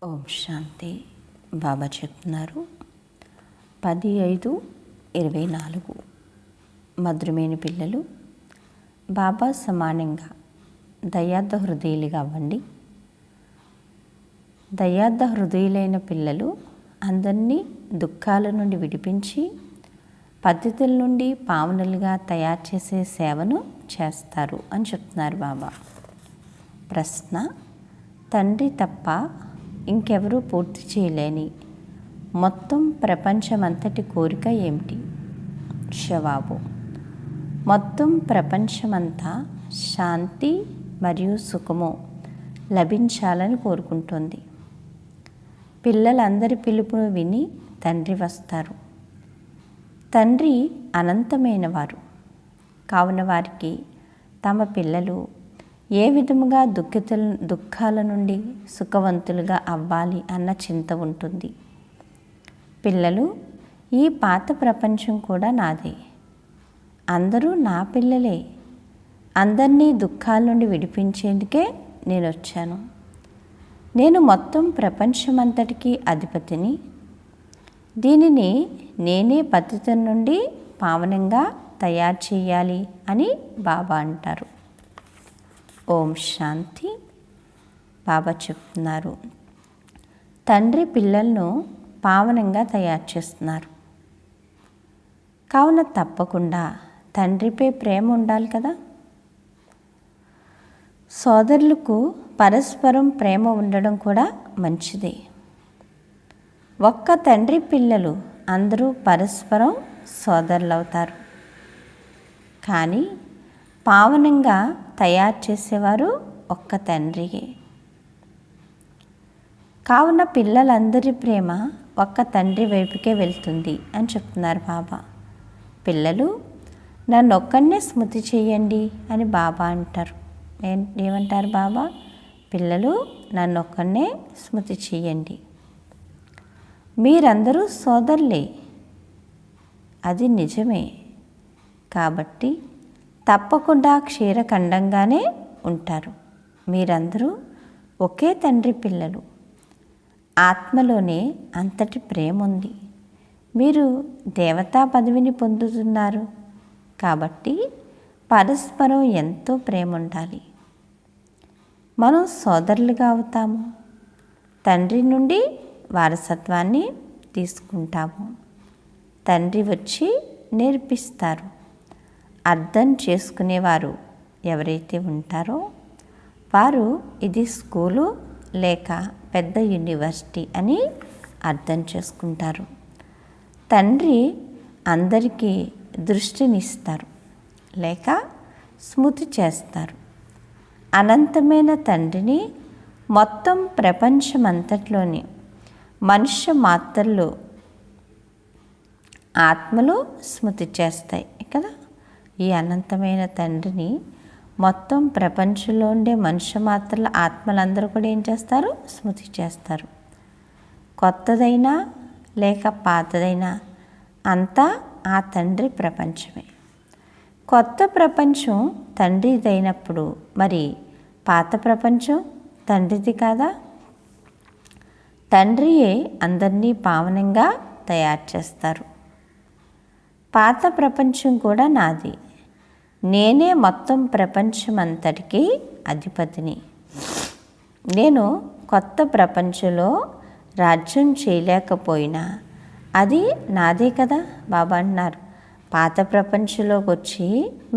ఓం శాంతి. బాబా చెప్తున్నారు 10/5/24 మధురమైన పిల్లలు, బాబా సమానంగా దయార్థ హృదయులుగా అవ్వండి. దయార్థ హృదయులైన పిల్లలు అందరినీ దుఃఖాల నుండి విడిపించి పద్ధతుల నుండి పావనులుగా తయారు చేసే సేవను చేస్తారు అని చెప్తున్నారు బాబా. ప్రశ్న: తండ్రి తప్ప ఇంకెవరూ పూర్తి చేయలేని మొత్తం ప్రపంచమంతటి కోరిక ఏమిటి? జవాబు: మొత్తం ప్రపంచమంతా శాంతి మరియు సుఖము లభించాలని కోరుకుంటుంది. పిల్లలందరి పిలుపును విని తండ్రి వస్తారు. తండ్రి అనంతమైనవారు కావున వారికి తమ పిల్లలు ఏ విధముగా దుఃఖాల నుండి సుఖవంతులుగా అవ్వాలి అన్న చింత ఉంటుంది. పిల్లలు, ఈ పాత ప్రపంచం కూడా నాదే, అందరూ నా పిల్లలే, అందరినీ దుఃఖాల నుండి విడిపించేందుకే నేను వచ్చాను. నేను మొత్తం ప్రపంచమంతటికీ అధిపతిని. దీనిని నేనే పతితం నుండి పావనంగా తయారు చేయాలి అని బాబా అంటారు. ఓం శాంతి. బాబా చెప్తున్నారు, తండ్రి పిల్లలను పావనంగా తయారు చేస్తున్నారు. కావున తప్పకుండా తండ్రిపై ప్రేమ ఉండాలి కదా. సోదరులకు పరస్పరం ప్రేమ ఉండడం కూడా మంచిదే. ఒక్క తండ్రి పిల్లలు అందరూ పరస్పరం సోదరులు అవుతారు. కానీ పావనంగా తయారు చేసేవారు ఒక్క తండ్రియే. కావున పిల్లలందరి ప్రేమ ఒక్క తండ్రి వైపుకే వెళ్తుంది అని చెప్తున్నారు బాబా. పిల్లలు, నన్ను ఒక్కనే స్మృతి చేయండి అని బాబా అంటారు. ఏమంటారు బాబా? పిల్లలు, నన్ను ఒక్కనే స్మృతి చేయండి. మీరందరూ సోదరులే, అది నిజమే. కాబట్టి తప్పకుండా క్షీరఖండంగానే ఉంటారు. మీరందరూ ఒకే తండ్రి పిల్లలు. ఆత్మలోనే అంతటి ప్రేమ ఉంది. మీరు దేవతా పదవిని పొందుతున్నారు కాబట్టి పరస్పరం ఎంతో ప్రేమ ఉండాలి. మనం సోదరులుగా అవుతాము. తండ్రి నుండి వారసత్వాన్ని తీసుకుంటాము. తండ్రి వచ్చి నేర్పిస్తారు. అర్థం చేసుకునేవారు ఎవరైతే ఉంటారో వారు ఇది స్కూలు లేక పెద్ద యూనివర్సిటీ అని అర్థం చేసుకుంటారు. తండ్రి అందరికీ దృష్టినిస్తారు లేక స్మృతి చేస్తారు. అనంతమైన తండ్రిని మొత్తం ప్రపంచమంతట్లోని మనుష్య మాత్రలు ఆత్మలు స్మృతి చేస్తాయి కదా. ఈ అనంతమైన తండ్రిని మొత్తం ప్రపంచంలో ఉండే మనుష్య మాత్రల ఆత్మలందరూ కూడా ఏం చేస్తారు? స్మృతి చేస్తారు. కొత్తదైనా లేక పాతదైనా అంతా ఆ తండ్రి ప్రపంచమే. కొత్త ప్రపంచం తండ్రిదైనప్పుడు మరి పాత ప్రపంచం తండ్రిది కాదా? తండ్రియే అందరినీ పావనంగా తయారు చేస్తారు. పాత ప్రపంచం కూడా నాది. నేనే మొత్తం ప్రపంచమంతటికీ అధిపతిని. నేను కొత్త ప్రపంచంలో రాజ్యం చేయలేకపోయినా అది నాదే కదా. బాబా అన్నారు, పాత ప్రపంచంలోకి వచ్చి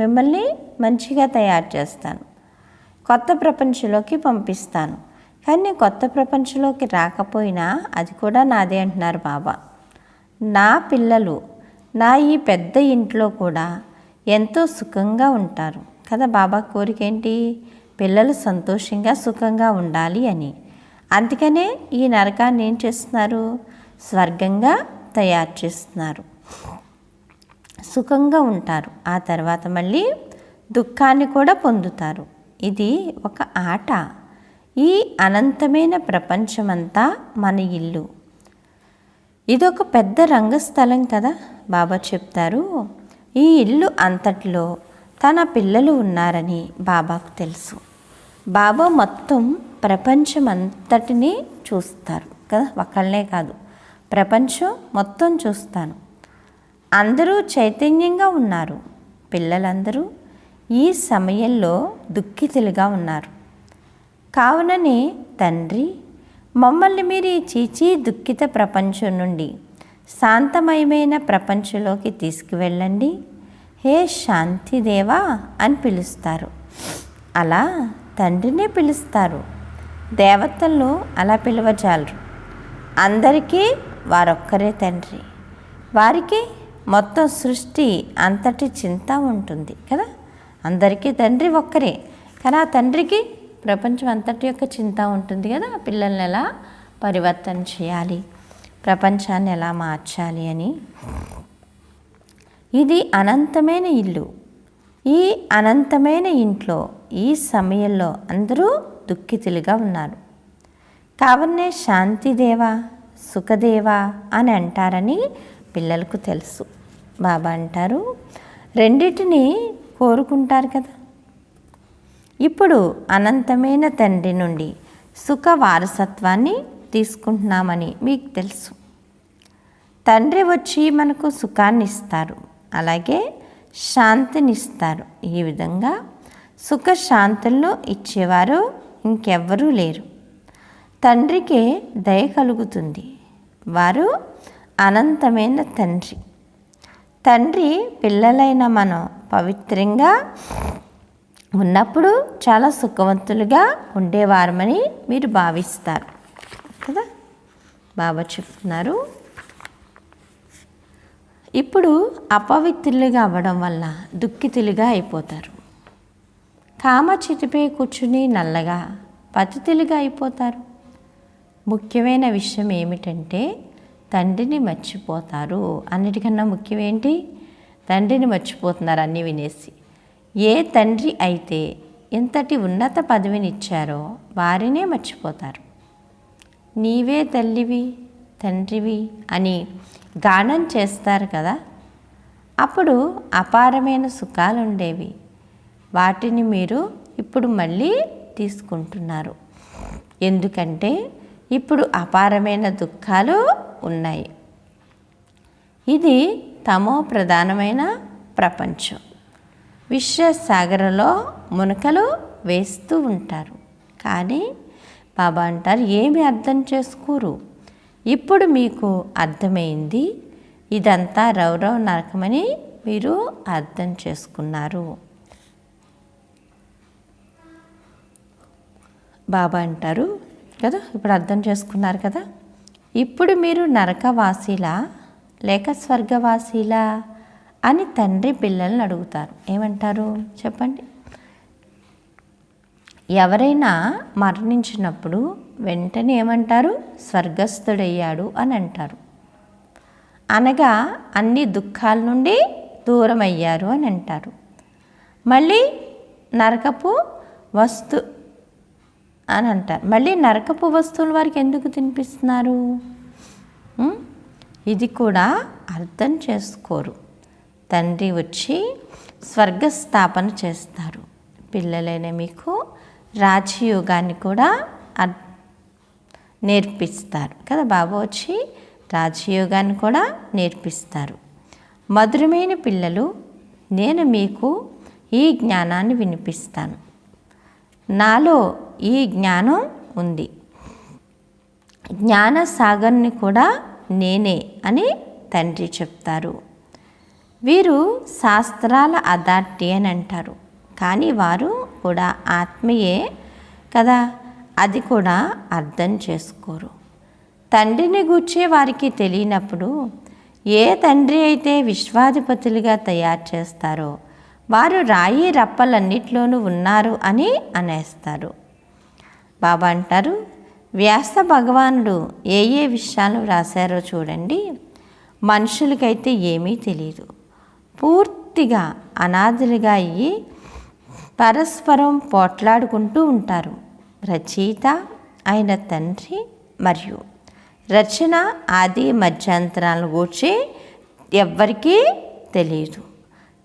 మిమ్మల్ని మంచిగా తయారు చేస్తాను, కొత్త ప్రపంచంలోకి పంపిస్తాను. కానీ కొత్త ప్రపంచంలోకి రాకపోయినా అది కూడా నాదే అంటున్నారు బాబా. నా పిల్లలు నా ఈ పెద్ద ఇంట్లో కూడా ఎంతో సుఖంగా ఉంటారు కదా. బాబా కోరిక ఏంటి? పిల్లలు సంతోషంగా సుఖంగా ఉండాలి అని. అందుకనే ఈ నరకాన్ని ఏం చేస్తున్నారు? స్వర్గంగా తయారు చేస్తున్నారు. సుఖంగా ఉంటారు. ఆ తర్వాత మళ్ళీ దుఃఖాన్ని కూడా పొందుతారు. ఇది ఒక ఆట. ఈ అనంతమైన ప్రపంచమంతా మన ఇల్లు. ఇదొక పెద్ద రంగస్థలం కదా. బాబా చెప్తారు, ఈ ఇల్లు అంతటిలో తన పిల్లలు ఉన్నారని బాబాకు తెలుసు. బాబా మొత్తం ప్రపంచం అంతటినీ చూస్తారు కదా, ఒకళ్ళనే కాదు, ప్రపంచం మొత్తం చూస్తాను. అందరూ చైతన్యంగా ఉన్నారు. పిల్లలందరూ ఈ సమయంలో దుఃఖితులుగా ఉన్నారు. కావుననే తండ్రి మమ్మల్ని మీరు ఈ చీచీ దుఃఖిత ప్రపంచం నుండి శాంతమయమైన ప్రపంచంలోకి తీసుకువెళ్ళండి, హే శాంతిదేవా అని పిలుస్తారు. అలా తండ్రినే పిలుస్తారు. దేవతలను అలా పిలవజాలరు. అందరికీ వారొక్కరే తండ్రి. వారికి మొత్తం సృష్టి అంతటి చింత ఉంటుంది కదా. అందరికీ తండ్రి ఒక్కరే, కానీ ఆ తండ్రికి ప్రపంచం అంతటి యొక్క చింత ఉంటుంది కదా. పిల్లల్ని ఎలా పరివర్తన చేయాలి, ప్రపంచాన్ని ఎలా మార్చాలి అని. ఇది అనంతమైన ఇల్లు. ఈ అనంతమైన ఇంట్లో ఈ సమయంలో అందరూ దుఃఖితులుగా ఉన్నారు. కావునే శాంతిదేవా సుఖదేవా అని అంటారని పిల్లలకు తెలుసు. బాబా అంటారు, రెండిటిని కోరుకుంటారు కదా. ఇప్పుడు అనంతమైన తండ్రి నుండి సుఖ వారసత్వాన్ని తీసుకుంటున్నామని మీకు తెలుసు. తండ్రి వచ్చి మనకు సుఖాన్ని ఇస్తారు, అలాగే శాంతిని ఇస్తారు. ఈ విధంగా సుఖ శాంతులను ఇచ్చేవారు ఇంకెవ్వరూ లేరు. తండ్రికి దయ కలుగుతుంది. వారు అనంతమైన తండ్రి. తండ్రి పిల్లలైన మనం పవిత్రంగా ఉన్నప్పుడు చాలా సుఖవంతులుగా ఉండేవారమని మీరు భావిస్తారు కదా. బాబా చెప్తున్నారు, ఇప్పుడు అపవిత్రులుగా అవ్వడం వల్ల దుఃఖితులుగా అయిపోతారు. కామచితిపై కూర్చుని నల్లగా పతితులుగా అయిపోతారు. ముఖ్యమైన విషయం ఏమిటంటే తండ్రిని మర్చిపోతారు. అన్నిటికన్నా ముఖ్యం ఏంటి? తండ్రిని మర్చిపోతున్నారు అన్నీ వినేసి. ఏ తండ్రి అయితే ఎంతటి ఉన్నత పదవిని ఇచ్చారో వారినే మర్చిపోతారు. నీవే తల్లివి తండ్రివి అని గానం చేస్తారు కదా. అప్పుడు అపారమైన సుఖాలు ఉండేవి. వాటిని మీరు ఇప్పుడు మళ్ళీ తీసుకుంటున్నారు. ఎందుకంటే ఇప్పుడు అపారమైన దుఃఖాలు ఉన్నాయి. ఇది తమో ప్రధానమైన ప్రపంచం. విశ్వసాగరంలో మునకలు వేస్తూ ఉంటారు. కానీ బాబా అంటారు, ఏమి అర్థం చేసుకోరు. ఇప్పుడు మీకు అర్థమైంది, ఇదంతా రౌరవ్ నరకమని మీరు అర్థం చేసుకున్నారు. బాబా అంటారు కదా, ఇప్పుడు అర్థం చేసుకున్నారు కదా. ఇప్పుడు మీరు నరకవాసీలా లేక స్వర్గవాసీలా అని తండ్రి పిల్లల్ని అడుగుతారు. ఏమంటారు చెప్పండి? ఎవరైనా మరణించినప్పుడు వెంటనే ఏమంటారు? స్వర్గస్థుడయ్యాడు అని అంటారు. అనగా అన్ని దుఃఖాల నుండి దూరం అయ్యారు అని అంటారు. మళ్ళీ నరకపు వస్తు అని అంటారు. మళ్ళీ నరకపు వస్తువులు వారికి ఎందుకు తినిపిస్తున్నారు? ఇది కూడా అర్థం చేసుకోరు. తండ్రి వచ్చి స్వర్గస్థాపన చేస్తారు. పిల్లలైన మీకు రాజయోగాన్ని కూడా నేర్పిస్తారు కదా. బాబా వచ్చి రాజయోగాన్ని కూడా నేర్పిస్తారు. మధురమైన పిల్లలు, నేను మీకు ఈ జ్ఞానాన్ని వినిపిస్తాను. నాలో ఈ జ్ఞానం ఉంది. జ్ఞాన సాగర్ని కూడా నేనే అని తండ్రి చెప్తారు. వీరు శాస్త్రాల అథారిటీ అని అంటారు. కానీ వారు కూడా ఆత్మయే కదా, అది కూడా అర్థం చేసుకోరు. తండ్రిని గూర్చే వారికి తెలియనప్పుడు ఏ తండ్రి అయితే విశ్వాధిపతులుగా తయారు చేస్తారో వారు రాయి రప్పలన్నిట్లోనూ ఉన్నారు అని అనేస్తారు. బాబా అంటారు, వ్యాస భగవానుడు ఏ ఏ విషయాలు వ్రాసారో చూడండి. మనుషులకైతే ఏమీ తెలియదు. పూర్తిగా అనాథులుగా అయ్యి పరస్పరం పోట్లాడుకుంటూ ఉంటారు. రచయిత అయిన తండ్రి మరియు రచన ఆది మధ్యాంతరాలను గూర్చి ఎవ్వరికీ తెలియదు.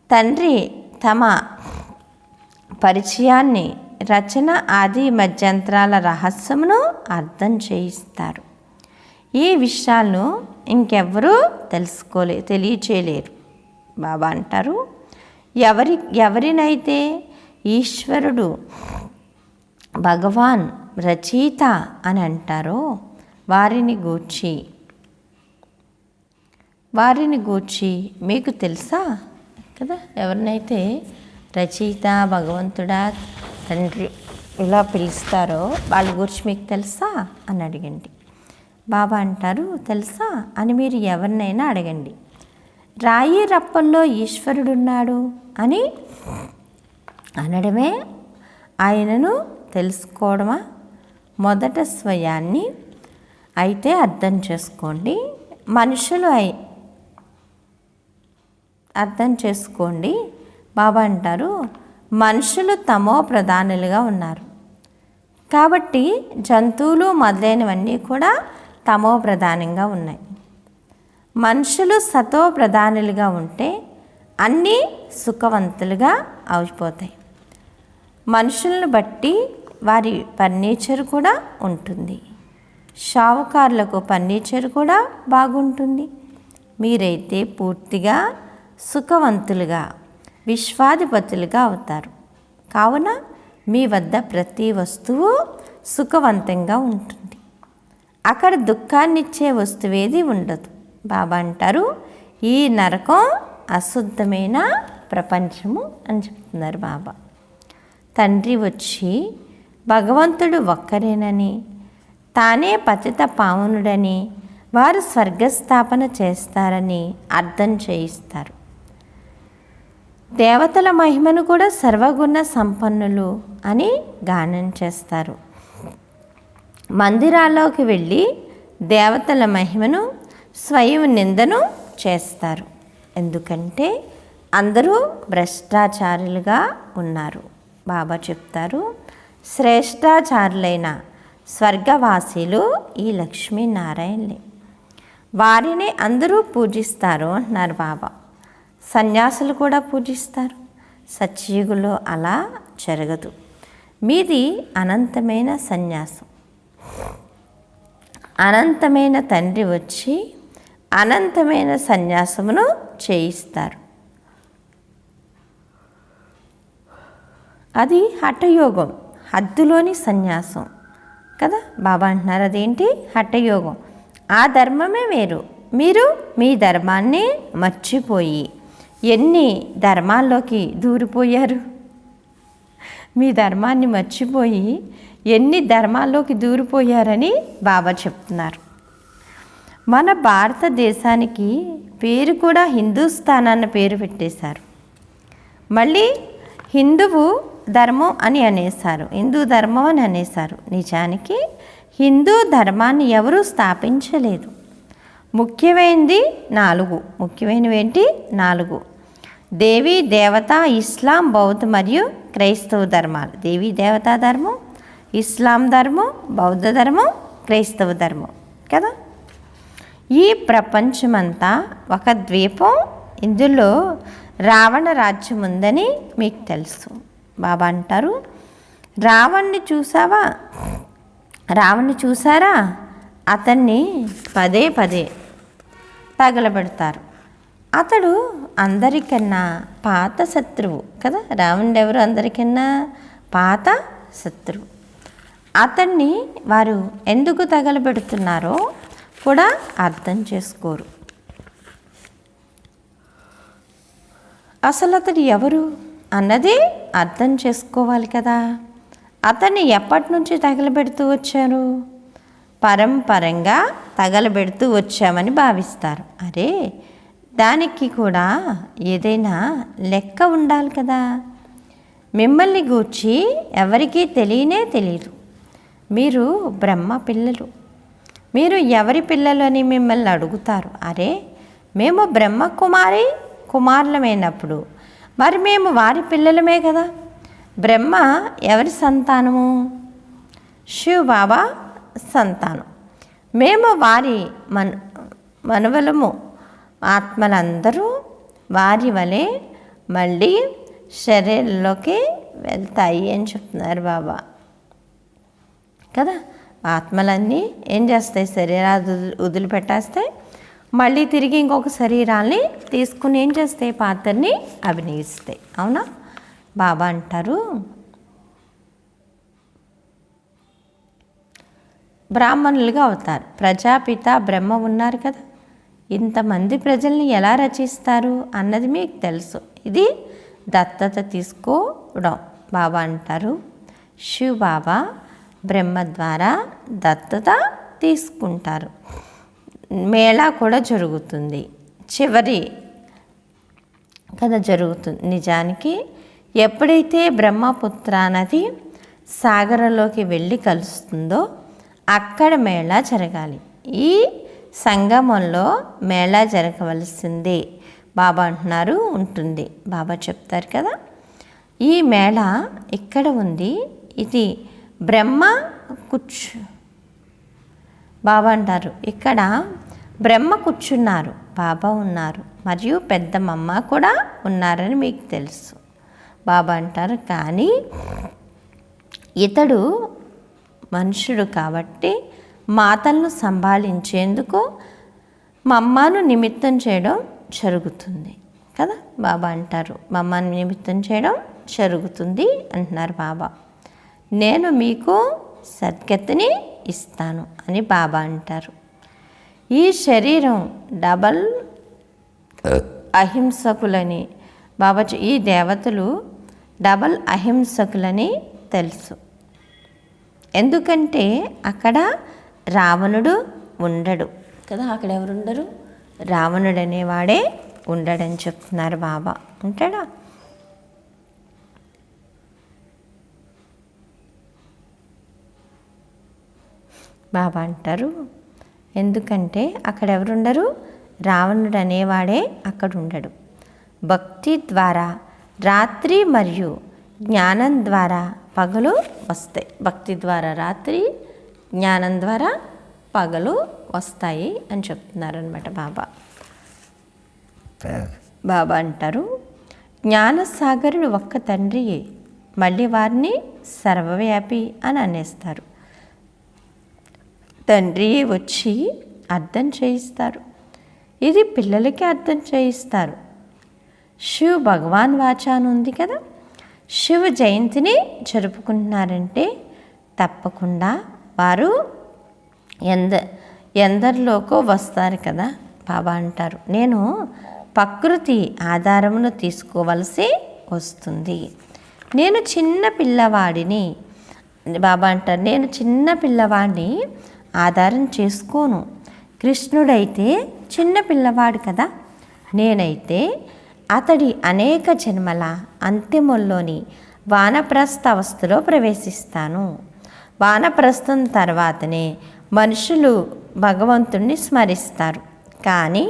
తండ్రి తమ పరిచయాన్ని రచన ఆది మధ్యంతరాల రహస్యమును అర్థం చేయిస్తారు. ఈ విషయాలను ఇంకెవ్వరూ తెలియచేయలేరు. బాబా అంటారు, ఎవరినైతే ఈశ్వరుడు భగవాన్ రచయిత అని అంటారో వారిని గూర్చి మీకు తెలుసా కదా. ఎవరినైతే రచయిత, భగవంతుడా, తండ్రి ఇలా పిలుస్తారో వాళ్ళ గురించి మీకు తెలుసా అని అడగండి. బాబా అంటారు, తెలుసా అని మీరు ఎవరినైనా అడగండి. రాయి రప్పల్లో ఈశ్వరుడున్నాడు అని అనడమే ఆయనను తెలుసుకోవడమా? మొదట స్వయాన్ని అయితే అర్థం చేసుకోండి. అర్థం చేసుకోండి. బాబా అంటారు, మనుషులు తమో ప్రధానులుగా ఉన్నారు కాబట్టి జంతువులు మొదలైనవన్నీ కూడా తమో ప్రధానంగా ఉన్నాయి. మనుషులు సతో ప్రధానులుగా ఉంటే అన్నీ సుఖవంతులుగా అయిపోతాయి. మనుషులను బట్టి వారి ఫర్నిచర్ కూడా ఉంటుంది. షావుకారులకు ఫర్నిచర్ కూడా బాగుంటుంది. మీరైతే పూర్తిగా సుఖవంతులుగా, విశ్వాధిపతులుగా అవుతారు. కావున మీ వద్ద ప్రతి వస్తువు సుఖవంతంగా ఉంటుంది. అక్కడ దుఃఖాన్నిచ్చే వస్తువేది ఉండదు. బాబా అంటారు, ఈ నరకం అశుద్ధమైన ప్రపంచము అని చెప్తున్నారు బాబా. తండ్రి వచ్చి భగవంతుడు ఒక్కరేనని, తానే పతిత పావనుడని, వారు స్వర్గస్థాపన చేస్తారని అర్థం చేయిస్తారు. దేవతల మహిమను కూడా సర్వగుణ సంపన్నులు అని గానం చేస్తారు. మందిరాల్లోకి వెళ్ళి దేవతల మహిమను స్వయం నిందను చేస్తారు. ఎందుకంటే అందరూ భ్రష్టాచారులుగా ఉన్నారు. బాబా చెప్తారు, శ్రేష్టాచారులైన స్వర్గవాసీలు ఈ లక్ష్మీనారాయణలే. వారిని అందరూ పూజిస్తారు అంటున్నారు బాబా. సన్యాసులు కూడా పూజిస్తారు. సత్యయుగంలో అలా జరగదు. మీది అనంతమైన సన్యాసం. అనంతమైన తండ్రి వచ్చి అనంతమైన సన్యాసమును చేయిస్తారు. అది హఠయోగం, హద్దులోని సన్యాసం కదా. బాబా అంటున్నారు, అదేంటి? హఠయోగం. ఆ ధర్మమే వేరు. మీరు మీ ధర్మాన్ని మర్చిపోయి ఎన్ని ధర్మాల్లోకి దూరిపోయారు. మీ ధర్మాన్ని మర్చిపోయి ఎన్ని ధర్మాల్లోకి దూరిపోయారని బాబా చెప్తున్నారు. మన భారతదేశానికి పేరు కూడా హిందూస్థాన్ అన్న పేరు పెట్టేశారు. మళ్ళీ హిందువు ధర్మం అని అనేశారు, హిందూ ధర్మం అని అనేశారు. నిజానికి హిందూ ధర్మాన్ని ఎవరూ స్థాపించలేదు. ముఖ్యమైనవేంటి? 4: దేవీ దేవత, ఇస్లాం, బౌద్ధ మరియు క్రైస్తవ ధర్మాలు. దేవీ దేవతా ధర్మం, ఇస్లాం ధర్మం, బౌద్ధ ధర్మం, క్రైస్తవ ధర్మం కదా. ఈ ప్రపంచమంతా ఒక ద్వీపం. ఇందులో రావణ రాజ్యం ఉందని మీకు తెలుసు. బాబా అంటారు, రావణ్ణి చూసారా? అతన్ని పదే తగలబెడతారు. అతడు అందరికన్నా పాత శత్రువు కదా. రావణుడు ఎవరు? అందరికన్నా పాత శత్రువు. అతన్ని వారు ఎందుకు తగలబెడుతున్నారో కూడా అర్థం చేసుకోరు. అసలు అతడు ఎవరు అన్నది అర్థం చేసుకోవాలి కదా. అతన్ని ఎప్పటి నుంచి తగలబెడుతూ వచ్చారు? పరంపరంగా తగలబెడుతూ వచ్చామని భావిస్తారు. అరే, దానికి కూడా ఏదైనా లెక్క ఉండాలి కదా. మిమ్మల్ని గూర్చి ఎవరికీ తెలియదు. మీరు బ్రహ్మ పిల్లలు. మీరు ఎవరి పిల్లలు అని మిమ్మల్ని అడుగుతారు. అరే, మేము బ్రహ్మ కుమారులమైనప్పుడు మరి మేము వారి పిల్లలమే కదా. బ్రహ్మ ఎవరి సంతానము? శివ్ బాబా సంతానం. మేము వారి మనవలము. ఆత్మలందరూ వారి వలె మళ్ళీ శరీరంలోకి వెళ్తాయి అని చెప్తున్నారు బాబా కదా. ఆత్మలన్నీ ఏం చేస్తాయి, శరీరాలు వదిలిపెట్టేస్తాయి, మళ్ళీ తిరిగి ఇంకొక శరీరాల్ని తీసుకుని ఏం చేస్తాయి, పాత్రని అభినయిస్తాయి. అవునా. బాబా అంటారు, బ్రాహ్మణులుగా అవుతారు. ప్రజాపిత బ్రహ్మ ఉన్నారు కదా, ఇంతమంది ప్రజల్ని ఎలా రచిస్తారు అన్నది మీకు తెలుసు. ఇది దత్తత తీసుకోవడం. బాబా అంటారు, శివ్ బాబా బ్రహ్మ ద్వారా దత్తత తీసుకుంటారు. మేళా కూడా జరుగుతుంది, చివరి కదా జరుగుతుంది. నిజానికి ఎప్పుడైతే బ్రహ్మపుత్ర నది సాగరంలోకి వెళ్ళి కలుస్తుందో అక్కడ మేళా జరగాలి. ఈ సంగమంలో మేళా జరగవలసిందే. బాబా అంటున్నారు ఉంటుంది. బాబా చెప్తారు కదా, ఈ మేళా ఇక్కడ ఉంది, ఇది బ్రహ్మ బాబా అంటారు, ఇక్కడ బ్రహ్మ కూర్చున్నారు, బాబా ఉన్నారు, మరియు పెద్దమ్మ కూడా ఉన్నారని మీకు తెలుసు. బాబా అంటారు, కానీ ఇతడు మనుషుడు కాబట్టి మాతలను సంభాళించేందుకు మమ్మను నిమిత్తం చేయడం జరుగుతుంది కదా. బాబా అంటారు, మమ్మను నిమిత్తం చేయడం జరుగుతుంది అంటున్నారు బాబా. నేను మీకు సద్గతిని ఇస్తాను అని బాబా అంటారు. ఈ శరీరం డబల్ అహింసకులని బాబా, ఈ దేవతలు డబల్ అహింసకులని తెలుసు. ఎందుకంటే అక్కడ రావణుడు ఉండడు కదా, అక్కడ ఎవరు ఉండరు, రావణుడు అనేవాడే ఉండడని చెప్తున్నారు బాబా. ఉంటాడా? బాబా అంటారు, ఎందుకంటే అక్కడ ఎవరుండరు, రావణుడు అనేవాడే అక్కడ ఉండడు. భక్తి ద్వారా రాత్రి మరియు జ్ఞానం ద్వారా పగలు వస్తాయి. భక్తి ద్వారా రాత్రి, జ్ఞానం ద్వారా పగలు వస్తాయి అని చెప్తున్నారనమాట బాబా. బాబా అంటారు, జ్ఞానసాగరుడు ఒక్క తండ్రియే, మళ్ళీ వారిని సర్వవ్యాపి అని అనేస్తారు. తండ్రి వచ్చి అర్థం చేయిస్తారు. ఇది పిల్లలకి అర్థం చేయిస్తారు. శివ్ భగవాన్ వాచ అని ఉంది కదా, శివ జయంతిని జరుపుకుంటున్నారంటే తప్పకుండా వారు ఎందరిలోకో వస్తారు కదా. బాబా అంటారు, నేను ప్రకృతి ఆధారమును తీసుకోవలసి వస్తుంది. నేను చిన్న పిల్లవాడిని. బాబా అంటారు, నేను చిన్న పిల్లవాడిని ఆధారం చేసుకోను. కృష్ణుడైతే చిన్న పిల్లవాడు కదా, నేనైతే అతడి అనేక జన్మల అంతిమంలోని వానప్రస్థ అవస్థలో ప్రవేశిస్తాను. వానప్రస్థం తర్వాతనే మనుషులు భగవంతుణ్ణి స్మరిస్తారు, కానీ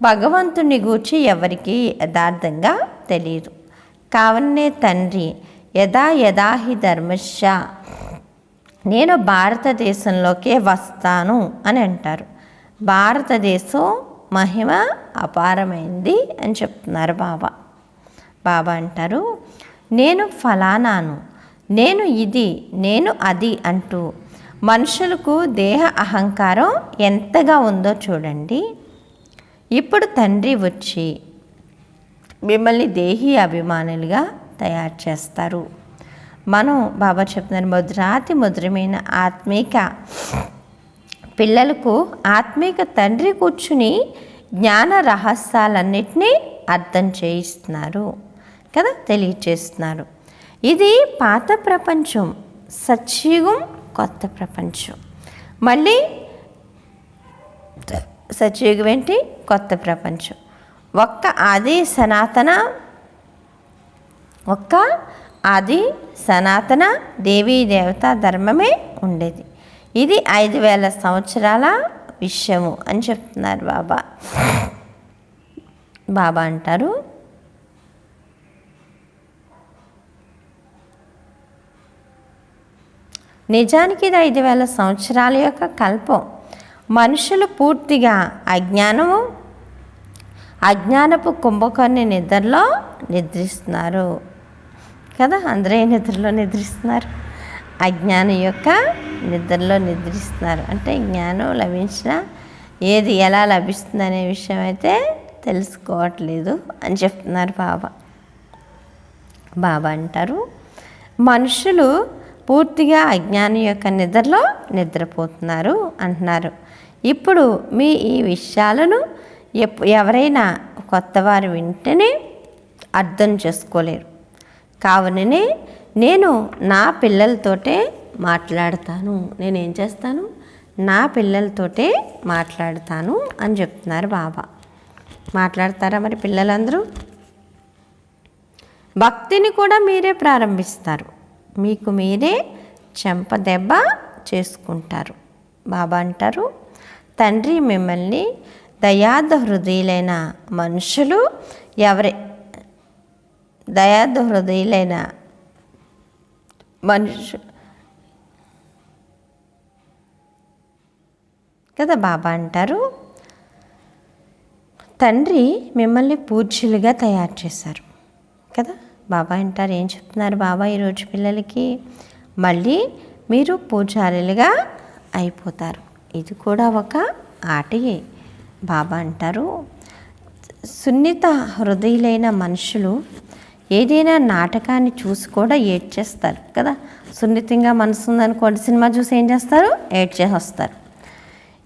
భగవంతుని గూర్చి ఎవరికీ యథార్థంగా తెలియదు. కావన్నే తండ్రి యథా యథాహి ధర్మశ, నేను భారతదేశంలోకే వస్తాను అని అంటారు. భారతదేశం మహిమ అపారమైంది అని చెప్తున్నారు బాబా. బాబా అంటారు, నేను ఫలానాను, నేను ఇది, నేను అది అంటూ మనుషులకు దేహ అహంకారం ఎంతగా ఉందో చూడండి. ఇప్పుడు తండ్రి వచ్చి మిమ్మల్ని దేహీ అభిమానులుగా తయారు చేస్తారు. మనం బాబా చెప్తున్నారు, మధురాతి మధురమైన ఆత్మీక పిల్లలకు ఆత్మీక తండ్రి కూర్చుని జ్ఞాన రహస్యాలన్నిటినీ అర్థం చేయిస్తున్నారు కదా, తెలియచేస్తున్నారు. ఇది పాత ప్రపంచం, సత్యుగం కొత్త ప్రపంచం. మళ్ళీ సత్యుగం ఏంటి, కొత్త ప్రపంచం. ఒక్క ఆది సనాతన దేవీ దేవతా ధర్మమే ఉండేది. ఇది 5000 సంవత్సరాల విషయము అని చెప్తున్నారు బాబా. బాబా అంటారు, నిజానికి ఇది 5000 సంవత్సరాల యొక్క కల్పం. మనుషులు పూర్తిగా అజ్ఞానపు కుంభకర్ణి నిద్రలో నిద్రిస్తున్నారు కదా, అందరూ ఏ నిద్రలో నిద్రిస్తున్నారు? అజ్ఞానం యొక్క నిద్రలో నిద్రిస్తున్నారు. అంటే జ్ఞానం లభించినా ఏది ఎలా లభిస్తుంది అనే విషయం అయితే తెలుసుకోవట్లేదు అని చెప్తున్నారు బాబా. బాబా అంటారు, మనుషులు పూర్తిగా అజ్ఞానం యొక్క నిద్రలో నిద్రపోతున్నారు అంటున్నారు. ఇప్పుడు మీ ఈ విషయాలను ఎవరైనా కొత్తవారు వింటేనే అర్థం చేసుకోలేరు. కావుననే నేను నా పిల్లలతోటే మాట్లాడతాను. నేనేం చేస్తాను? నా పిల్లలతోటే మాట్లాడతాను అని చెప్తున్నారు బాబా. మాట్లాడతారా మరి పిల్లలందరూ? భక్తిని కూడా మీరే ప్రారంభిస్తారు. మీకు మీరే చెంపదెబ్బ చేసుకుంటారు. బాబా అంటారు, తండ్రి మిమ్మల్ని దయార్థ హృదయులైన మనుషులు దయార్థ హృదయులైన కదా. బాబా అంటారు, తండ్రి మిమ్మల్ని పూజ్యులుగా తయారు చేశారు కదా. బాబా అంటారు, ఏం చెప్తున్నారు బాబా ఈరోజు పిల్లలకి? మళ్ళీ మీరు పూజారులుగా అయిపోతారు. ఇది కూడా ఒక ఆటయే. బాబా అంటారు, సున్నిత హృదయులైన మనుషులు ఏదైనా నాటకాన్ని చూసి కూడా ఏడ్చేస్తారు కదా. సున్నితంగా మనసు ఉందనుకోండి, సినిమా చూసి ఏం చేస్తారు? ఏడ్చేసి వస్తారు.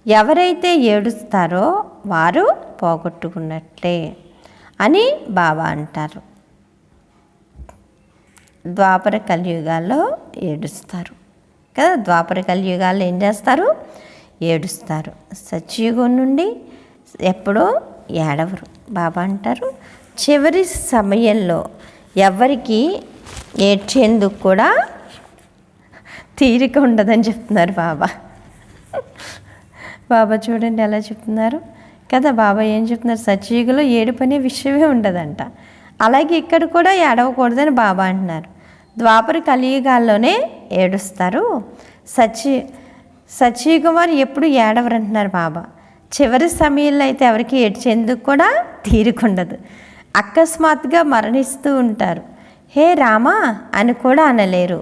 ఎవరైతే ఏడుస్తారో వారు పోగొట్టుకున్నట్లే అని బాబా అంటారు. ద్వాపర కలియుగాల్లో ఏడుస్తారు కదా. ద్వాపర కలియుగాల్లో ఏం చేస్తారు? ఏడుస్తారు. సత్యయుగం నుండి ఎప్పుడో ఏడవరు. బాబా అంటారు, చివరి సమయంలో ఎవరికి ఏడ్చేందుకు కూడా తీరిక ఉండదని చెప్తున్నారు బాబా. బాబా చూడండి ఎలా చెప్తున్నారు కదా. బాబా ఏం చెప్తున్నారు? సత్యయుగంలో ఏడుపనే విషయమే ఉండదంట. అలాగే ఇక్కడ కూడా ఏడవకూడదని బాబా అంటున్నారు. ద్వాపర కలియుగాల్లోనే ఏడుస్తారు. సత్యయుగం వారు ఎప్పుడు ఏడవరు అంటున్నారు బాబా. చివరి సమయంలో అయితే ఎవరికి ఏడ్చేందుకు కూడా తీరుకుండదు. అకస్మాత్తుగా మరణిస్తూ ఉంటారు. హే రామా అని కూడా అనలేరు.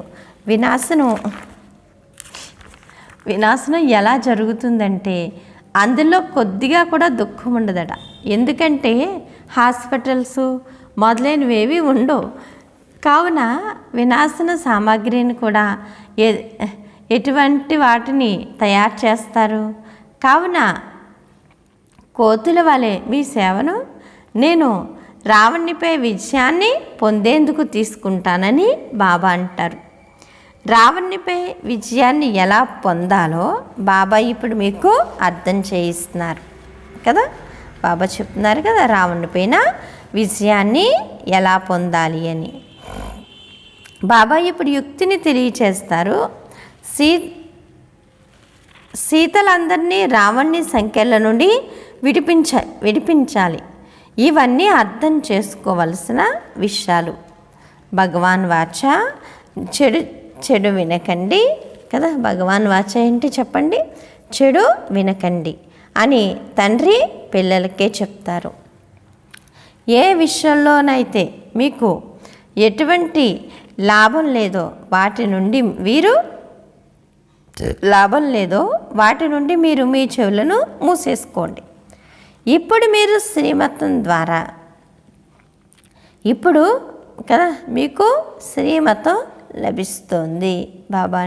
వినాశనం ఎలా జరుగుతుందంటే అందులో కొద్దిగా కూడా దుఃఖం ఉండదట. ఎందుకంటే హాస్పిటల్స్ మొదలైనవేవి ఉండవు. కావున వినాశన సామాగ్రిని కూడా ఎటువంటి వాటిని తయారు చేస్తారు? కావున కోతుల వలె మీ సేవను నేను రావణునిపై విజయాన్ని పొందేందుకు తీసుకుంటానని బాబా అంటారు. రావణునిపై విజయాన్ని ఎలా పొందాలో బాబా ఇప్పుడు మీకు అర్థం చేయిస్తున్నారు కదా. బాబా చెప్తున్నారు కదా, రావణునిపైన విజయాన్ని ఎలా పొందాలి అని. బాబా ఇప్పుడు యుక్తిని తెలియచేస్తారు. సీతలందరినీ రావణుని సంఖ్యల నుండి విడిపించాలి. ఇవన్నీ అర్థం చేసుకోవలసిన విషయాలు. భగవాన్ వాచ చెడు వినకండి కదా. భగవాన్ వాచ ఏంటి చెప్పండి? చెడు వినకండి అని తండ్రి పిల్లలకే చెప్తారు. ఏ విషయంలోనైతే మీకు ఎటువంటి లాభం లేదో వాటి నుండి మీరు మీ చెవులను మూసేసుకోండి. ఇప్పుడు మీరు శ్రీమతం ద్వారా కదా మీకు శ్రీమతం లభిస్తుంది. బాబా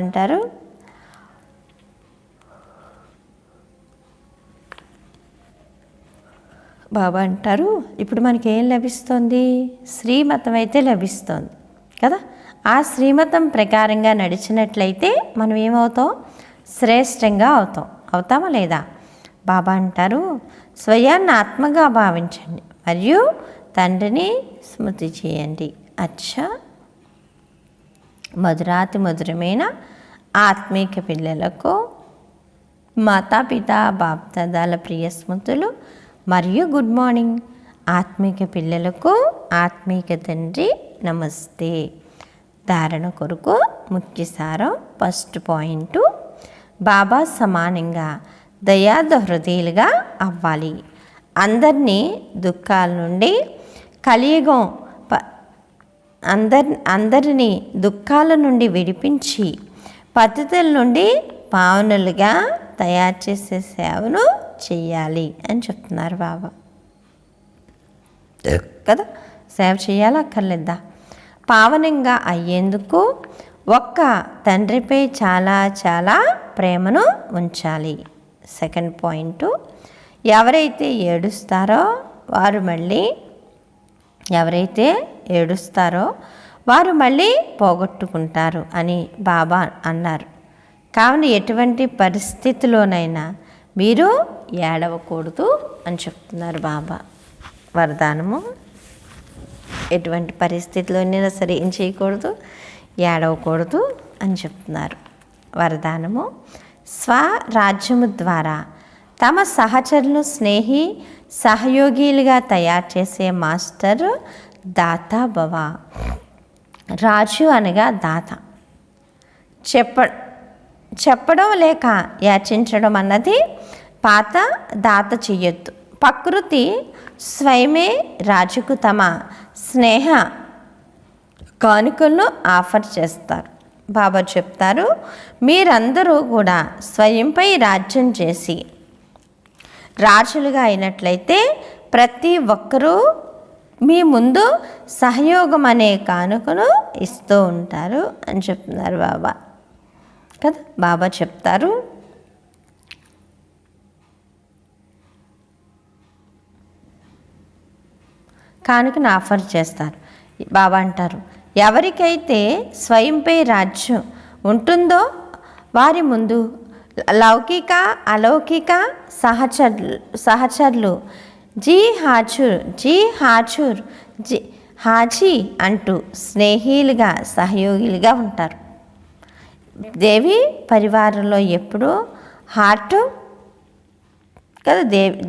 అంటారు, ఇప్పుడు మనకి ఏం లభిస్తుంది? శ్రీమతం అయితే లభిస్తుంది కదా. ఆ శ్రీమతం ప్రకారంగా నడిచినట్లయితే మనం ఏమవుతాం? శ్రేష్టంగా అవుతామా లేదా? బాబా అంటారు, స్వయాన్ని ఆత్మగా భావించండి మరియు తండ్రిని స్మృతి చేయండి. అచ్చా, మధురాతి మధురమైన ఆత్మీక పిల్లలకు మాతాపితా బాప్దాదాల ప్రియ స్మృతులు మరియు గుడ్ మార్నింగ్. ఆత్మీక పిల్లలకు ఆత్మీక తండ్రి నమస్తే. ధారణ కొరకు ముఖ్య సారం. ఫస్ట్ పాయింట్, బాబా సమానంగా దయార్థ హృదయులుగా అవ్వాలి. అందరినీ దుఃఖాల నుండి కలియుగం అందరినీ దుఃఖాల నుండి విడిపించి పతితుల నుండి పావనులుగా తయారు చేసే సేవను చెయ్యాలి అని చెప్తున్నారు బాబా కదా. సేవ చేయాలా అక్కర్లేదా? పావనంగా అయ్యేందుకు ఒక్క తండ్రిపై చాలా చాలా ప్రేమను ఉంచాలి. సెకండ్ పాయింట్, ఎవరైతే ఏడుస్తారో వారు మళ్ళీ పోగొట్టుకుంటారు అని బాబా అన్నారు. కావున ఎటువంటి పరిస్థితిలోనైనా మీరు ఏడవకూడదు అని చెప్తున్నారు బాబా. వరదానము, ఎటువంటి పరిస్థితిలోనైనా సరే ఏం చేయకూడదు, ఏడవకూడదు అని చెప్తున్నారు. వరదానము, స్వరాజ్యము ద్వారా తమ సహచరులు సహయోగిలుగా తయారు చేసే మాస్టర్ దాతా భవ. రాజు అనగా దాత. చెప్పడం లేక యాచించడం అన్నది పాత దాత చెయ్యొద్దు. ప్రకృతి స్వయమే రాజుకు తమ స్నేహ కానుకలను ఆఫర్ చేస్తారు. బాబా చెప్తారు, మీరందరూ కూడా స్వయంపై రాజ్యం చేసి రాజులుగా అయినట్లయితే ప్రతి ఒక్కరూ మీ ముందు సహయోగం అనే కానుకను ఇస్తూ ఉంటారు అని చెప్తున్నారు బాబా కదా. బాబా చెప్తారు, కానుకను ఆఫర్ చేస్తారు. బాబా అంటారు, ఎవరికైతే స్వయంపై రాజ్యం ఉంటుందో వారి ముందు లౌకిక అలౌకిక సహచరులు హాజీ అంటూ స్నేహిలుగా సహయోగిలుగా ఉంటారు. దేవి పరివారంలో ఎప్పుడూ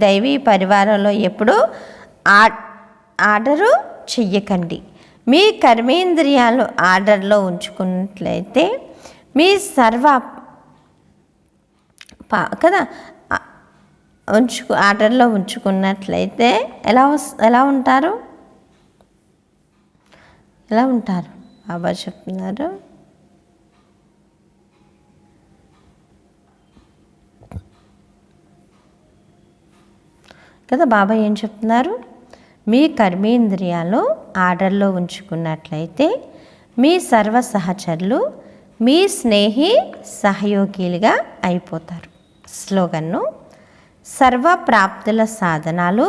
దైవీ పరివారంలో ఎప్పుడూ ఆర్డరు చెయ్యకండి. మీ కర్మేంద్రియాలు ఆర్డర్లో ఉంచుకున్నట్లయితే మీ ఆర్డర్లో ఉంచుకున్నట్లయితే ఎలా ఉంటారు బాబా చెప్తున్నారు. కదా బాబా ఏం చెప్తున్నారు, మీ కర్మేంద్రియాలు ఆర్డర్లో ఉంచుకున్నట్లయితే మీ సర్వ సహచరులు మీ సహయోగిలుగా అయిపోతారు. స్లోగన్ను, సర్వప్రాప్తుల సాధనాలు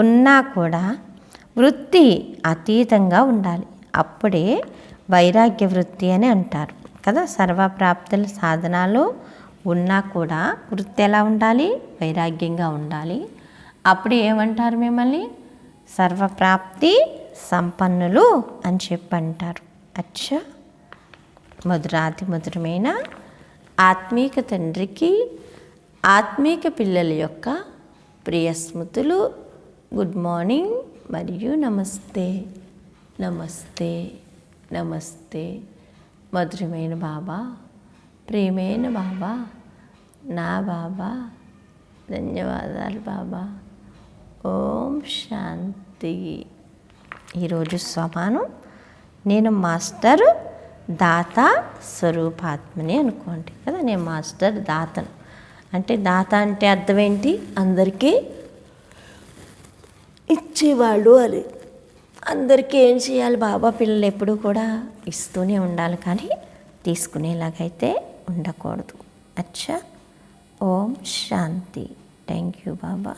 ఉన్నా కూడా వృత్తి అతీతంగా ఉండాలి, అప్పుడే వైరాగ్య వృత్తి అని అంటారు కదా. సర్వప్రాప్తుల సాధనాలు ఉన్నా కూడా వృత్తి ఎలా ఉండాలి, వైరాగ్యంగా ఉండాలి, అప్పుడు ఏమంటారు మిమ్మల్ని, సర్వప్రాప్తి సంపన్నులు అని చెప్పి అంటారు. అచ్చా, మధురాతి మధురమైన ఆత్మీక తండ్రికి ఆత్మీక పిల్లల యొక్క ప్రియ స్మృతులు. గుడ్ మార్నింగ్ మరియు నమస్తే నమస్తే నమస్తే. మధురమైన బాబా, ప్రియమైన బాబా, నా బాబా, ధన్యవాదాలు బాబా. ఓం శాంతి. ఈరోజు సమానం, నేను మాస్టర్ దాత స్వరూపాత్మని అనుకోండి కదా. నేను మాస్టర్ దాతను అంటే, దాత అంటే అర్థం ఏంటి, అందరికీ ఇచ్చేవాళ్ళు అని. అందరికీ ఏం చేయాలి, బాబా పిల్లలు ఎప్పుడూ కూడా ఇస్తూనే ఉండాలి, కానీ తీసుకునేలాగైతే ఉండకూడదు. అచ్చా, ఓం శాంతి. Thank you Baba.